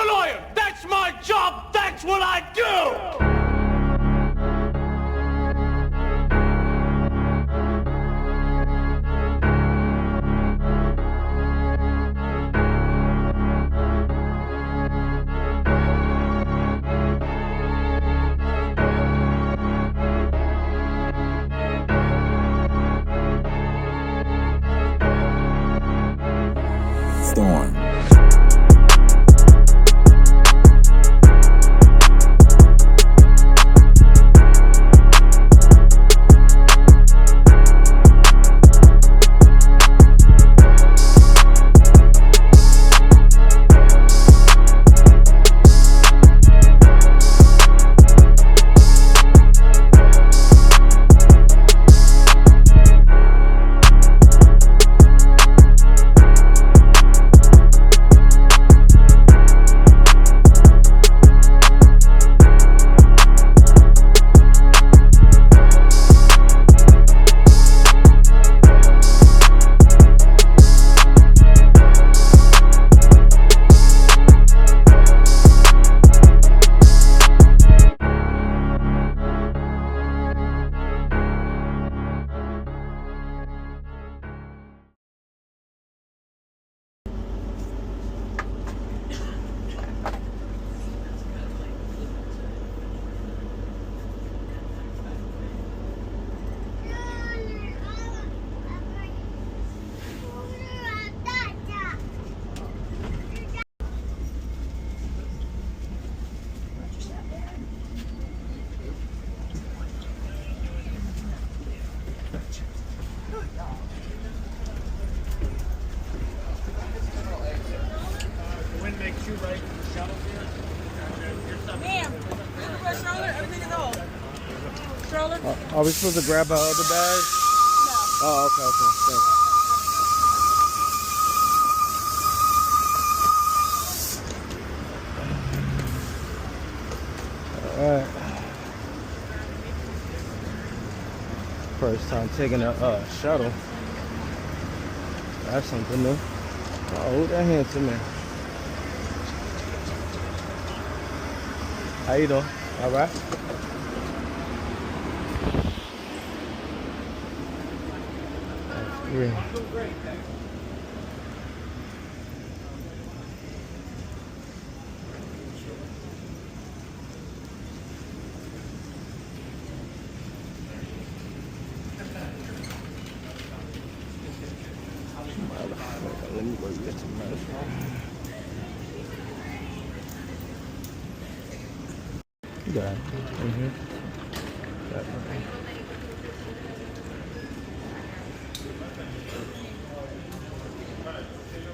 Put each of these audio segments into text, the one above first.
a lawyer. That's my job. That's what I do. Storm. Ma'am, look at stroller. Everything is old. Stroller? Are we supposed to grab our other bag? No. Oh, okay. Thanks. Alright. First time taking a shuttle. That's something new. Oh, hold that hand to me. How you doing? All right. Yeah. Let me go get some medicine. You got it. Mm-hmm.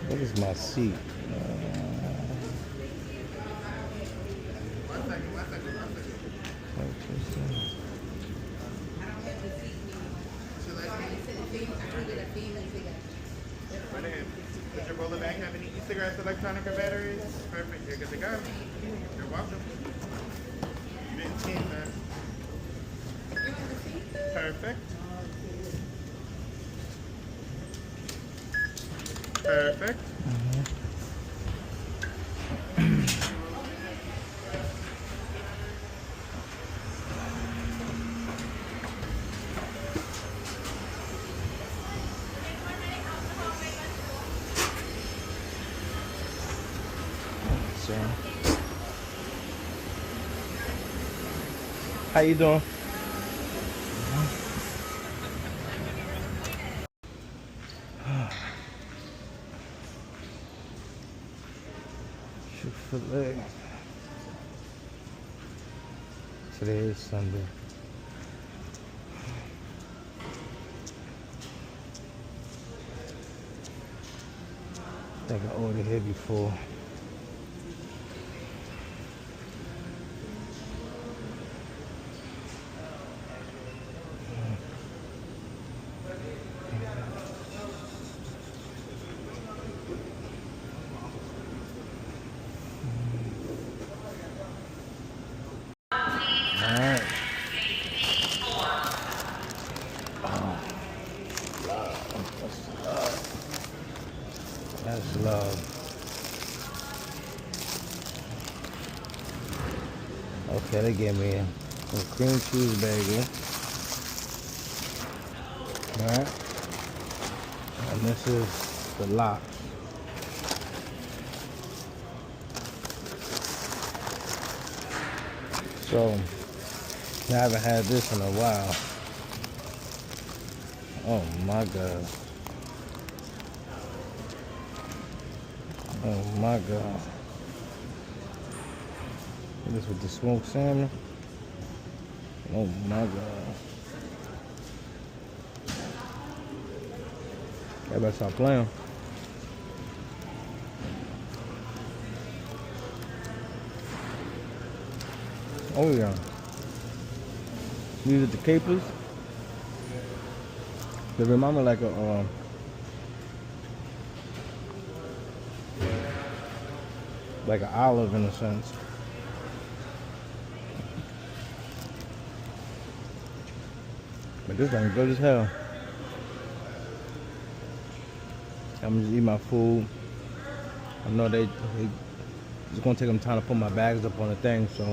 What is my seat? Does your roller bag have any e-cigarettes, electronic, or batteries? Perfect. You're good to go. You're welcome. You didn't change that. Perfect. Perfect. So, how you doing? Chick-fil-A. Today is Sunday. I think I ordered here before. Alright. That's love. Okay, they gave me a cream cheese bagel. Alright. And this is the lox. So, I haven't had this in a while. Oh my god. Oh my god. This with the smoked salmon. Oh my god. I better stop playing. Oh yeah. These are the capers. They remind me like an olive in a sense. But this thing good as hell. I'm just eating my food. I know it's gonna take them time to put my bags up on the thing, so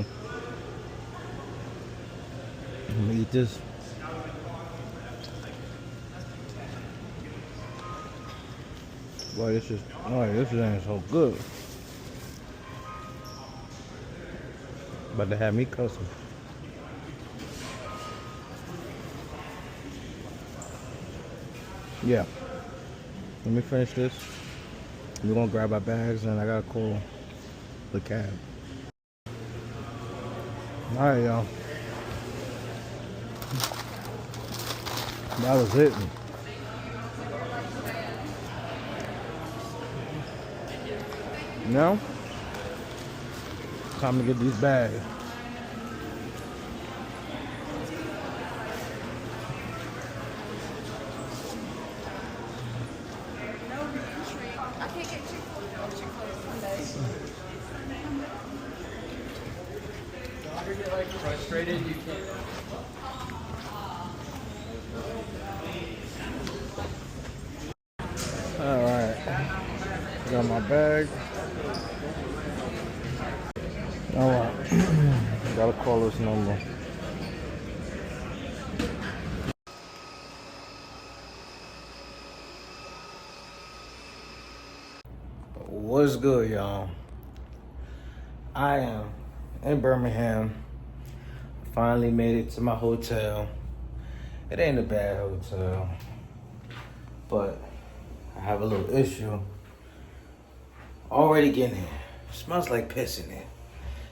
I'm gonna eat this. Boy, this ain't so good. About to have me cussing. Yeah. Let me finish this. We're gonna grab our bags and I gotta call the cab. Alright, y'all. That was it. Now, time to get these bags. You get like frustrated, you can't. Alright. Got my bag. Alright. Gotta call this number. What's good, y'all? I am in Birmingham. Finally made it to my hotel. It ain't a bad hotel, but I have a little issue. Already getting it. Smells like piss in it.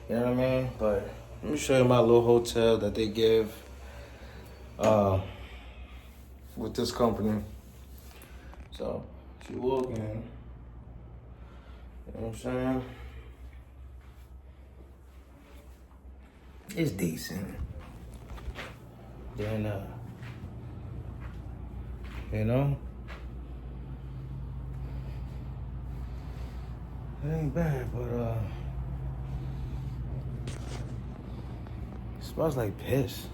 You know what I mean? But let me show you my little hotel that they give with this company. So if you walk in, you know what I'm saying? It's decent. Then you know, it ain't bad, but it smells like piss.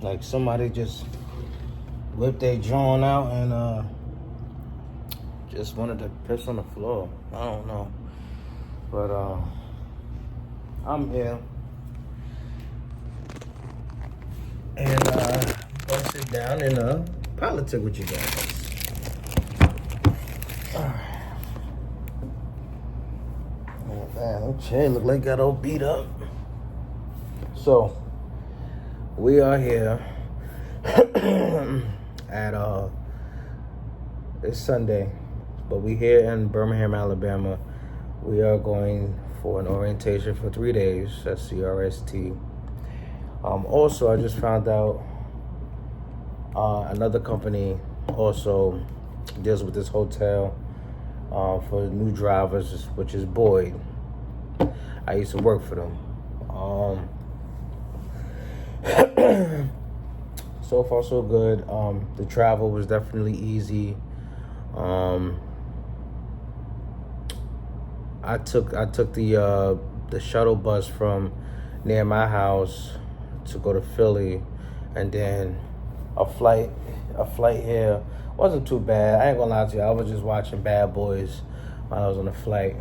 Like somebody just whipped their joint out and just wanted to piss on the floor. I don't know, but I'm here and gonna sit down and politic with you guys. Oh man, that chair look like it got all beat up. So we are here at it's Sunday, but we here in Birmingham, Alabama. We are going for an orientation for 3 days. That's CRST. Also, I just found out another company also deals with this hotel for new drivers, which is Boyd. I used to work for them. So far, so good. The travel was definitely easy. I took the shuttle bus from near my house to go to Philly, and then a flight here wasn't too bad. I ain't gonna lie to you, I was just watching Bad Boys while I was on the flight.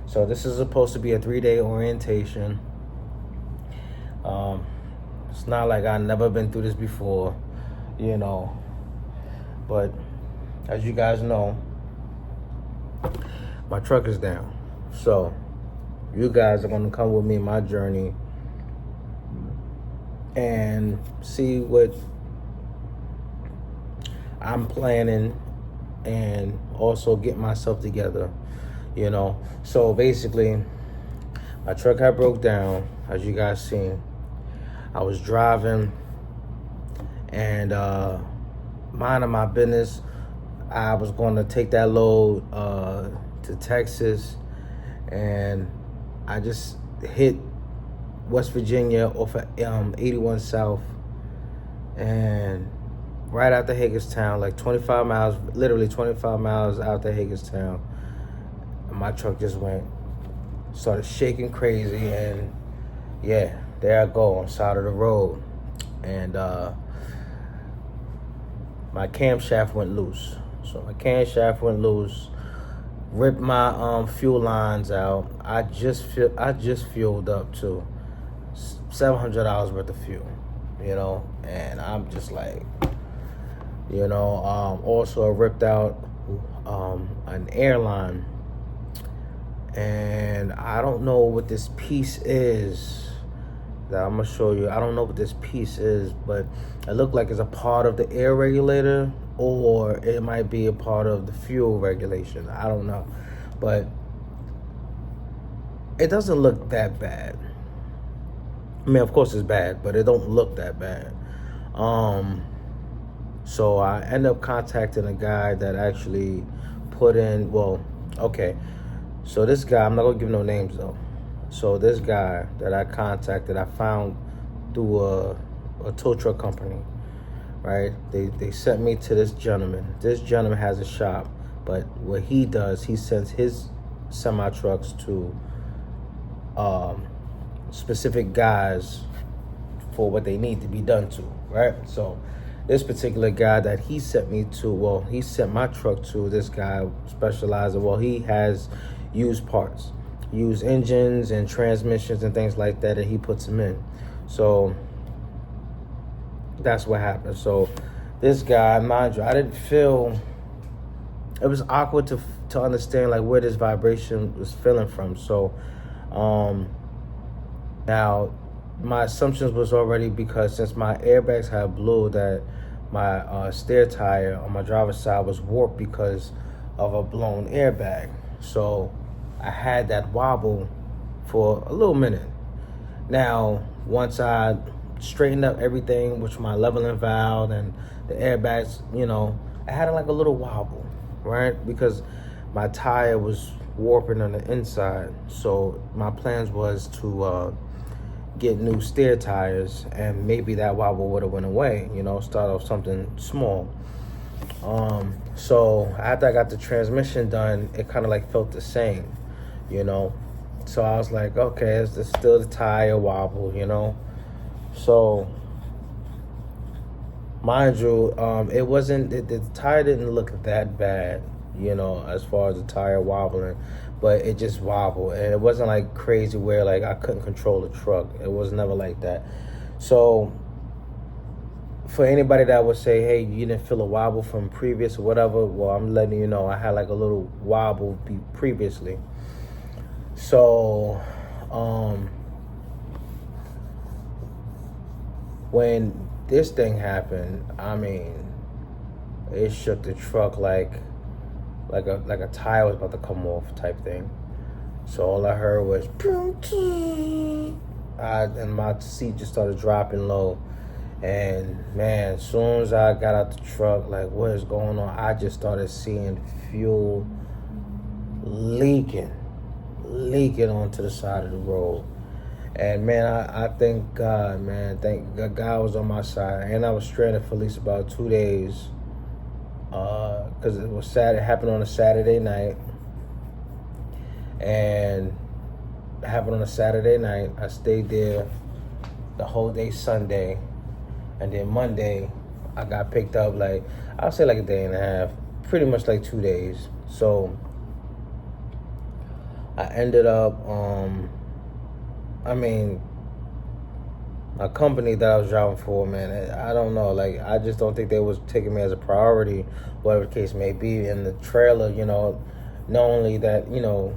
So this is supposed to be a 3-day orientation. It's not like I've never been through this before, you know. But as you guys know, my truck is down. So you guys are gonna come with me in my journey and see what I'm planning and also get myself together, you know. So basically, my truck had broke down, as you guys seen. I was driving and minding my business. I was going to take that load to Texas, and I just hit West Virginia off of 81 South, and right after Hagerstown, like 25 miles, literally 25 miles after Hagerstown, my truck just started shaking crazy, and yeah, there I go on the side of the road, and my camshaft went loose. So my camshaft went loose, ripped my fuel lines out. I just fueled up to $700 worth of fuel, you know, and I'm just like, you know, also I ripped out an airline, and I don't know what this piece is that I'm gonna show you. I don't know what this piece is, but it looked like it's a part of the air regulator, or it might be a part of the fuel regulation. I don't know, but it doesn't look that bad. I mean, of course it's bad, but it don't look that bad. So I end up contacting a guy that actually put in, well, okay. So this guy, I'm not gonna give no names though. So this guy that I contacted, I found through a tow truck company, right? They sent me to this gentleman. This gentleman has a shop, but what he does, he sends his semi trucks to specific guys for what they need to be done to, right? So this particular guy that he sent me to, well, he sent my truck to this guy specializing, well, he has used parts, used engines and transmissions and things like that, and he puts them in. So that's what happened. So this guy, mind you, I didn't feel, it was awkward to understand like where this vibration was feeling from. So now my assumptions was already, because since my airbags had blew, that my steer tire on my driver's side was warped because of a blown airbag. So I had that wobble for a little minute. Now, once I straightened up everything, which my leveling valve and the airbags, you know, I had like a little wobble, right? Because my tire was warping on the inside. So my plans was to get new steer tires, and maybe that wobble would have went away, you know, start off something small. So after I got the transmission done, it kind of like felt the same, you know. So I was like, okay, it's still the tire wobble, you know. So mind you, it wasn't, the tire didn't look that bad, you know, as far as the tire wobbling, but it just wobbled, and it wasn't like crazy where like I couldn't control the truck. It was never like that. So for anybody that would say, hey, you didn't feel a wobble from previous or whatever, well, I'm letting you know I had like a little wobble previously. So when this thing happened, I mean, it shook the truck like a tire was about to come off type thing. So all I heard was and my seat just started dropping low. And man, as soon as I got out the truck, like, what is going on? I just started seeing fuel leaking onto the side of the road. And man, I thank God, man. Thank God, God was on my side. And I was stranded for at least about 2 days. Because it was sad. It happened on a Saturday night. And it happened on a Saturday night. I stayed there the whole day Sunday. And then Monday, I got picked up like, I'll say like a day and a half. Pretty much like 2 days. So I ended up, I mean, a company that I was driving for, man, I don't know. Like, I just don't think they was taking me as a priority, whatever the case may be. In the trailer, you know, not only that, you know,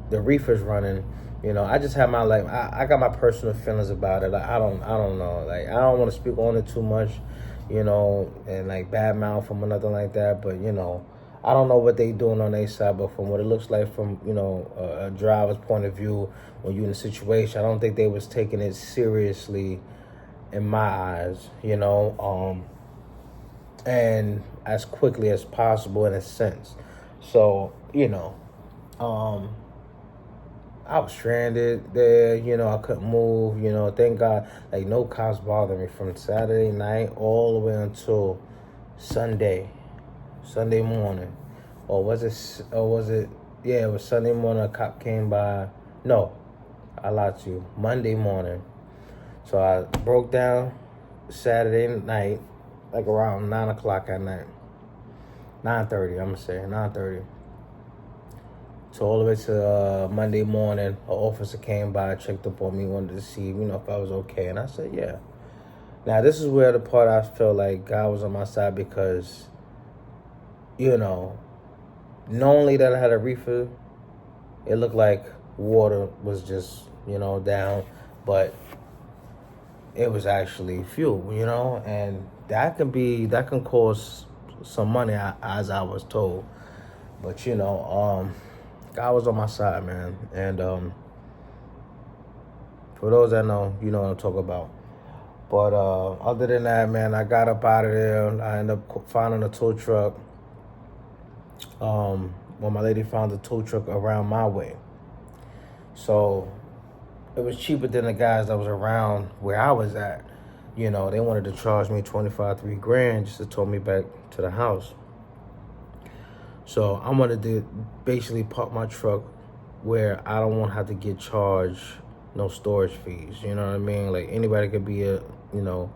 the reefer's running, you know, I just have my, like, I got my personal feelings about it. Like, I don't know. Like, I don't want to speak on it too much, you know, and like bad mouth them or nothing like that. But, you know, I don't know what they doing on their side, but from what it looks like from, you know, a driver's point of view, when you're in a situation, I don't think they was taking it seriously in my eyes, you know, and as quickly as possible in a sense. So, you know, I was stranded there, you know, I couldn't move, you know, thank God, like, no cops bothered me from Saturday night all the way until Sunday morning. Or was it, yeah, it was Sunday morning, a cop came by. No, I lied to you, Monday morning. So I broke down Saturday night, like around 9 o'clock at night. 9:30, I'm gonna say, 9:30. So all the way to Monday morning, an officer came by, checked up on me, wanted to see, you know, if I was okay. And I said, yeah. Now, this is where the part I felt like God was on my side because, you know, not only that I had a reefer, it looked like water was just, you know, down, but it was actually fuel, you know, and that can cause some money, as I was told. But, you know, God was on my side, man. And for those that know, you know what I'm talking about. But other than that, man, I got up out of there. I ended up finding a tow truck. When my lady found a tow truck around my way. So it was cheaper than the guys that was around where I was at. You know, they wanted to charge me $3 grand just to tow me back to the house. So I wanted to basically park my truck where I don't want to have to get charged no storage fees. You know what I mean? Like, anybody could be a, you know,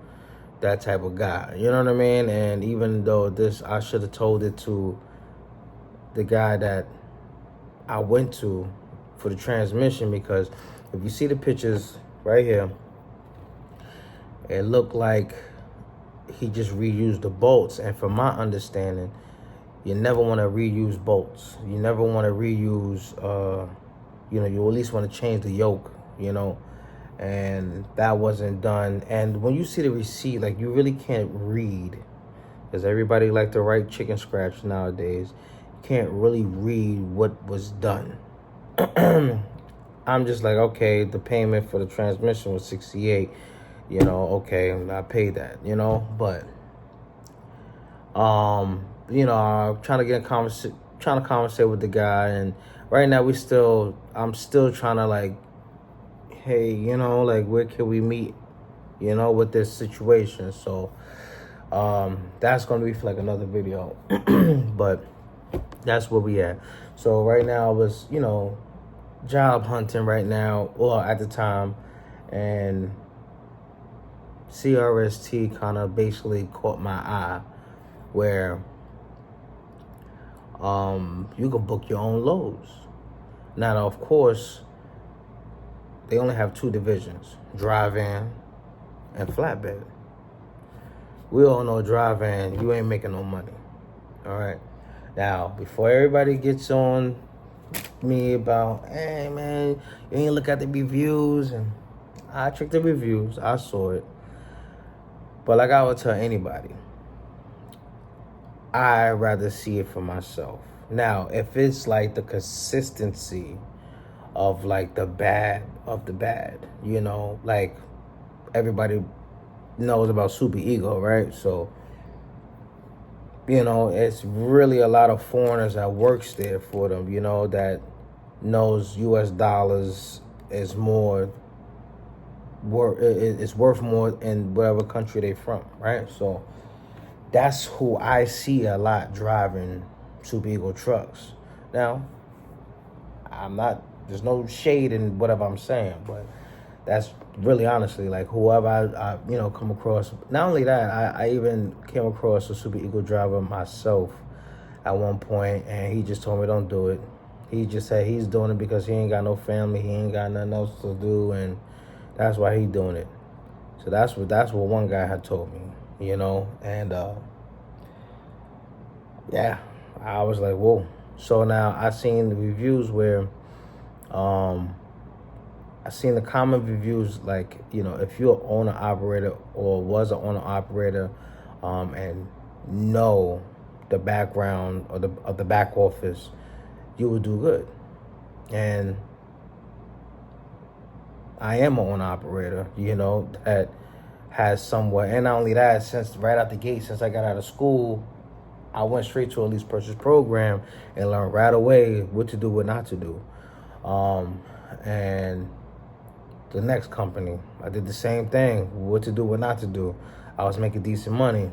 that type of guy. You know what I mean? And even though I should have told it to the guy that I went to for the transmission, because if you see the pictures right here, it looked like he just reused the bolts. And from my understanding, you never want to reuse bolts. You never want to reuse, you know, you at least want to change the yoke, you know, and that wasn't done. And when you see the receipt, like, you really can't read, because everybody like to write chicken scratch nowadays. You can't really read what was done. I'm just like, okay, the payment for the transmission was $68, you know, okay, I paid that, you know, but, you know, I'm trying to conversate with the guy, and right now I'm still trying to, like, hey, you know, like, where can we meet, you know, with this situation. So that's going to be for like another video. But that's where we at. So right now I was, you know, job hunting right now, or at the time, and CRST kind of basically caught my eye, where you can book your own loads. Now, of course, they only have two divisions, dry van and flatbed. We all know dry van, you ain't making no money. All right. Now, before everybody gets on me about, hey man, you ain't look at the reviews, and I checked the reviews, I saw it. But like I would tell anybody, I'd rather see it for myself. Now, if it's like the consistency of like the bad of the bad, you know, like everybody knows about Super Ego, right? So, you know, it's really a lot of foreigners that works there for them, you know, that knows US dollars is more, it's worth more in whatever country they from, right? So that's who I see a lot driving Super Ego trucks. Now, there's no shade in whatever I'm saying, but that's really honestly, like, whoever I you know, come across. Not only that, I even came across a Super Ego driver myself at one point, and he just told me, don't do it. He just said he's doing it because he ain't got no family, he ain't got nothing else to do, and that's why he doing it. So that's what one guy had told me, you know, and yeah, I was like, whoa. So now I seen the reviews where, I seen the common reviews like, you know, if you're an owner operator or was an owner operator, and know the background of the back office, you will do good. And I am an owner operator, you know, that has somewhat, and not only that, since right out the gate, since I got out of school, I went straight to a lease purchase program and learned right away what to do, what not to do. And the next company, I did the same thing, what to do, what not to do. I was making decent money.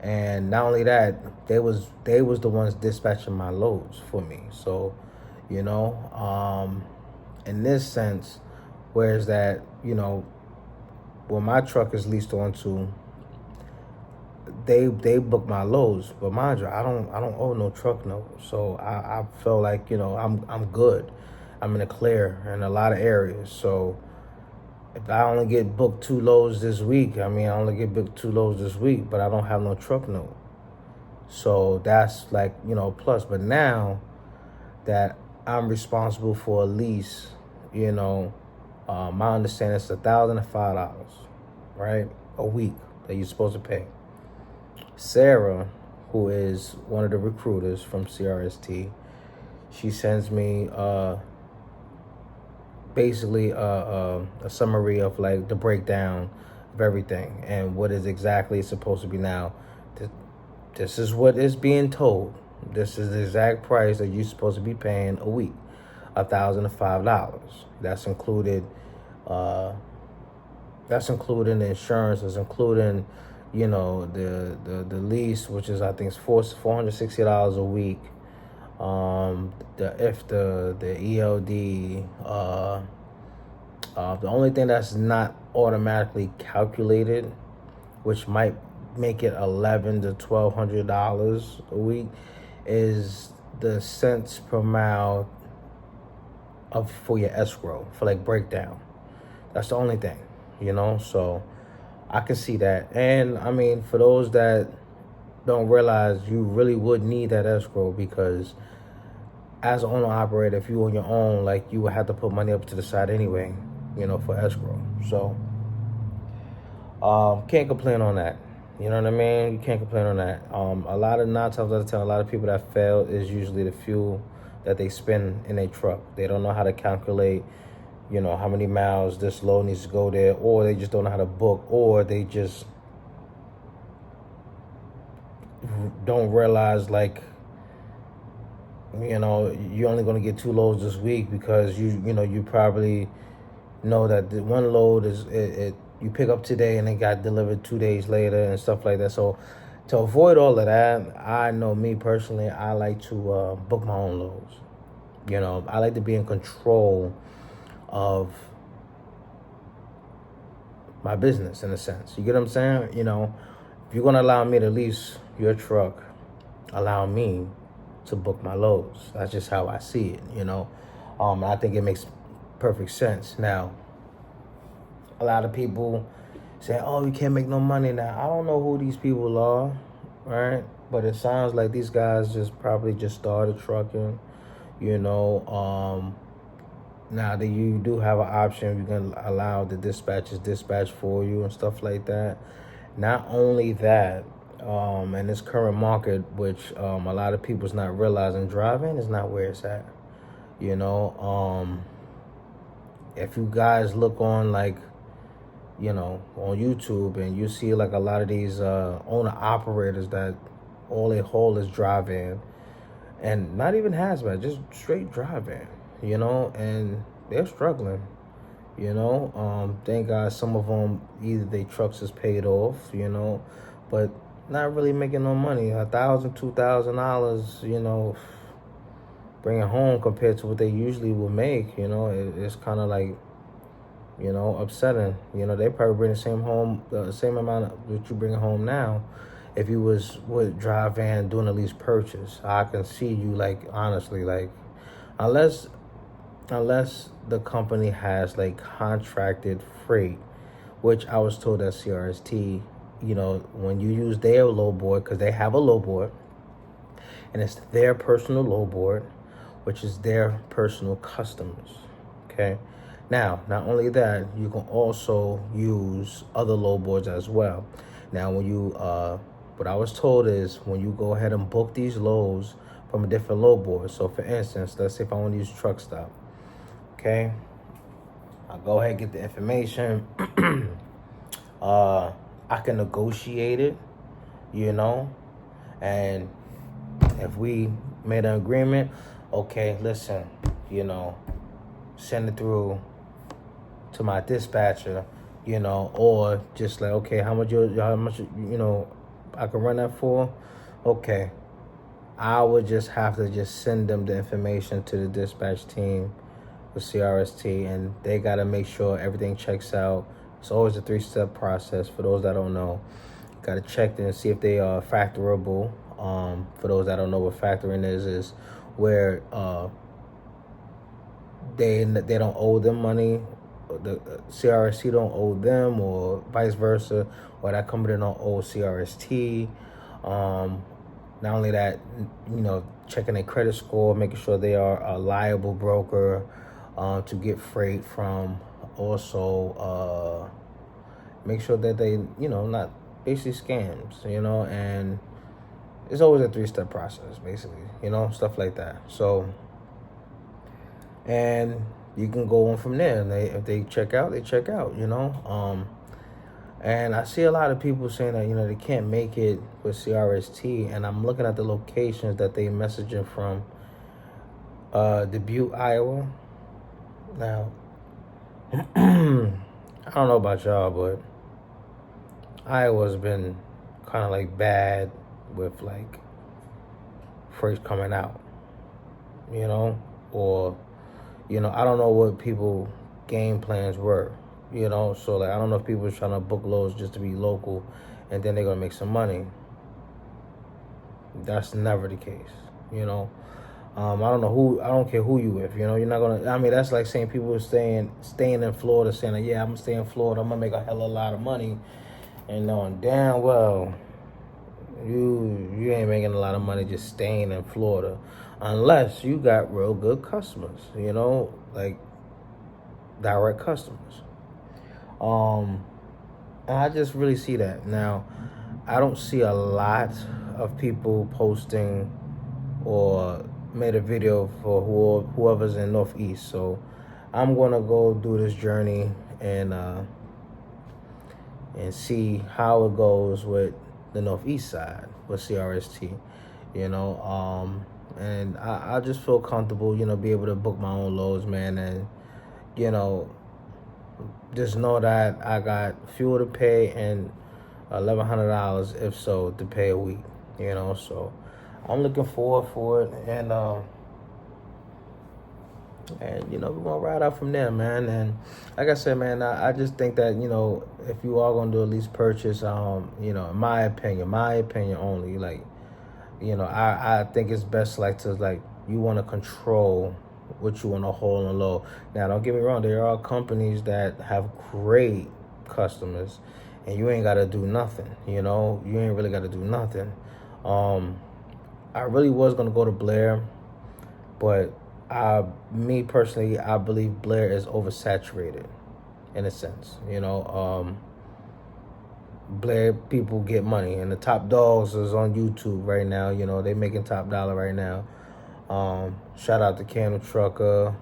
And not only that, they was the ones dispatching my loads for me. So, you know, in this sense, whereas that, you know, when my truck is leased onto, they book my loads, but mind you, I don't owe no truck note. So I feel like, you know, I'm good. I'm in the clear in a lot of areas. So if I only get booked 2 loads this week, I mean, I only get booked 2 loads this week, but I don't have no truck note. So that's like, you know, plus. But now that I'm responsible for a lease, you know, my understanding is $1,005, right, a week that you're supposed to pay. Sarah, who is one of the recruiters from CRST, she sends me basically a summary of like the breakdown of everything and what is exactly supposed to be. Now, this is what is being told. This is the exact price that you're supposed to be paying a week, $1,005. That's included. That's including the insurance. That's including, you know, the lease, which is, I think, is $460 a week. The ELD, the only thing that's not automatically calculated, which might make it $1,100 to $1,200 a week, is the cents per mile for your escrow, for like breakdown. That's the only thing, you know. So I can see that. And I mean, for those that don't realize, you really would need that escrow, because as an owner operator, if you on your own, like, you would have to put money up to the side anyway, you know, for escrow. So can't complain on that. You know what I mean? You can't complain on that. A lot of 9 times out of 10, a lot of people that fail is usually the fuel that they spend in their truck. They don't know how to calculate, you know, how many miles this load needs to go there, or they just don't know how to book, or they just don't realize, like, you know, you're only going to get 2 loads this week because you know, you probably know that the one load is you pick up today and it got delivered 2 days later and stuff like that. So to avoid all of that, I know, me personally, I like to book my own loads. You know, I like to be in control of my business, in a sense. You get what I'm saying? You know, if you're going to allow me to lease your truck, allow me to book my loads. That's just how I see it, you know. I think it makes perfect sense. Now, a lot of people say, oh, you can't make no money now. I don't know who these people are, right? But it sounds like these guys probably just started trucking, you know. Now that you do have an option, you can allow the dispatchers dispatch for you and stuff like that. Not only that, in this current market, which a lot of people's not realizing, driving is not where it's at. You know, if you guys look on, like, you know, on YouTube, and you see like a lot of these owner operators that all they haul is drive-in, and not even hazmat, just straight drive-in, you know, and they're struggling, you know. Thank God some of them, either their trucks is paid off, you know, but not really making no money. $1,000, $2,000, you know, bringing home compared to what they usually would make, you know, it's kind of like, you know, upsetting. You know, they probably bring the same amount that you bring home now, if you was with drive van doing a lease purchase, I can see you, like, honestly, like, unless the company has like contracted freight, which I was told at CRST, you know, when you use their low board, because they have a low board, and it's their personal low board, which is their personal customers. Okay. Now, not only that, you can also use other low boards as well. Now, when you, what I was told is when you go ahead and book these loads from a different low board. So, for instance, let's say if I want to use truck stop, okay, I'll go ahead and get the information. I can negotiate it, you know, and if we made an agreement, okay, listen, you know, send it through to my dispatcher, you know, or just like, okay, how much you know, I can run that for? Okay. I would just have to just send them the information to the dispatch team with CRST, and they got to make sure everything checks out. It's always a 3-step process. For those that don't know, got to check them and see if they are factorable. For those that don't know what factoring is where they don't owe them money, the CRST don't owe them, or vice versa, or that company don't owe CRST. Not only that, you know, checking their credit score, making sure they are a liable broker to get freight from. Also, make sure that they, you know, not basically scams, you know, and it's always a 3-step process, basically, you know, stuff like that. So, and you can go on from there. And if they check out, they check out, you know. And I see a lot of people saying that, you know, they can't make it with CRST. And I'm looking at the locations that they messaging from. Dubuque, Iowa. Now, I don't know about y'all, but Iowa's been kind of like bad with like freight coming out, you know, or, you know, I don't know what people game plans were, you know, so like I don't know if people are trying to book loads just to be local and then they're gonna make some money. That's never the case, you know. I don't care who you with, you know. You're not gonna, I mean, that's like saying people are staying in Florida saying like, yeah, I'm gonna stay in Florida, I'm gonna make a hell of a lot of money, and knowing damn well you ain't making a lot of money just staying in Florida unless you got real good customers, you know, like direct customers. And I just really see that. Now, I don't see a lot of people posting or made a video for whoever's in Northeast. So I'm gonna go do this journey and see how it goes with the Northeast side with CRST, you know. And I just feel comfortable, you know, be able to book my own loads, man, and, you know, just know that I got fuel to pay and $1,100 if so to pay a week, you know. So I'm looking forward for it, and you know, we're gonna ride out from there, man. And like I said, man, I just think that, you know, if you are gonna do a lease purchase, you know, in my opinion only, like, you know, I think it's best like to, like, you want to control what you want to hold and low. Now, don't get me wrong, there are companies that have great customers and you ain't got to do nothing, you know. You ain't really got to do nothing. I really was going to go to Blair, but me personally, I believe Blair is oversaturated in a sense, you know. Blair people get money, and the top dogs is on YouTube right now, you know. They making top dollar right now. Shout out to Cam Trucker.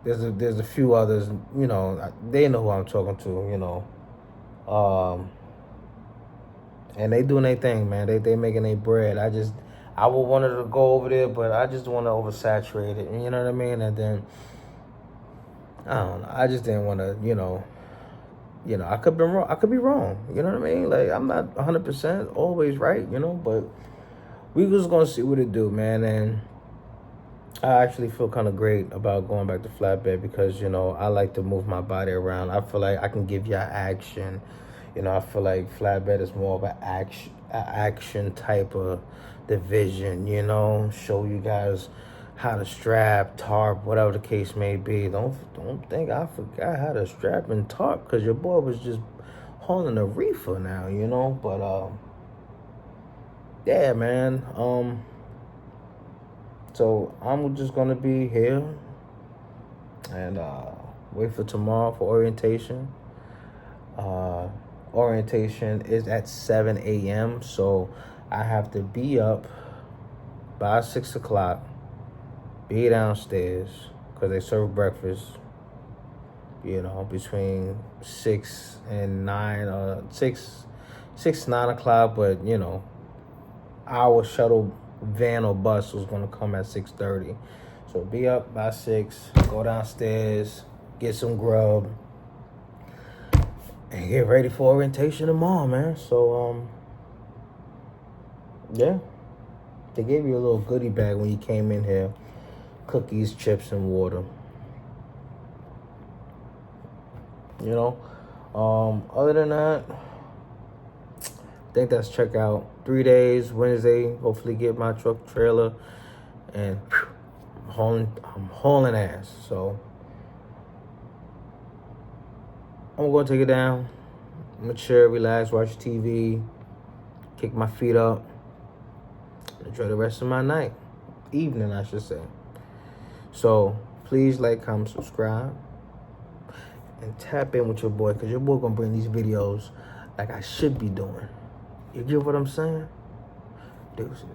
There's a few others, you know, they know who I'm talking to, you know. And they doing their thing, man. They making their bread. I would want to go over there, but I just want to oversaturate it, you know what I mean? And then I don't know. I just didn't want to, you know, I could be wrong. I could be wrong. You know what I mean? Like, I'm not 100% always right, you know, but we just gonna see what it do, man. And I actually feel kind of great about going back to flatbed because, you know, I like to move my body around. I feel like I can give you action. You know, I feel like flatbed is more of a action type of division, you know, show you guys how to strap, tarp, whatever the case may be. Don't think I forgot how to strap and tarp, because your boy was just hauling a reefer now, you know. But yeah, man. So I'm just gonna be here and wait for tomorrow for orientation. Orientation is at 7 a.m. So I have to be up by 6 o'clock, be downstairs, because they serve breakfast, you know, between 6 and 9, 9 o'clock, but, you know, our shuttle van or bus was going to come at 6:30. So be up by 6, go downstairs, get some grub, and get ready for orientation tomorrow, man. So, yeah. They gave you a little goodie bag when you came in here. Cookies, chips, and water. You know? Other than that, I think that's checkout. 3 days, Wednesday, hopefully get my truck trailer. And I'm hauling ass. So, I'm going to take it down. I'm going to chill, relax, watch TV, kick my feet up, enjoy the rest of my night. Evening, I should say. So, please like, comment, subscribe, and tap in with your boy, because your boy going to bring these videos like I should be doing. You get what I'm saying? Deuces.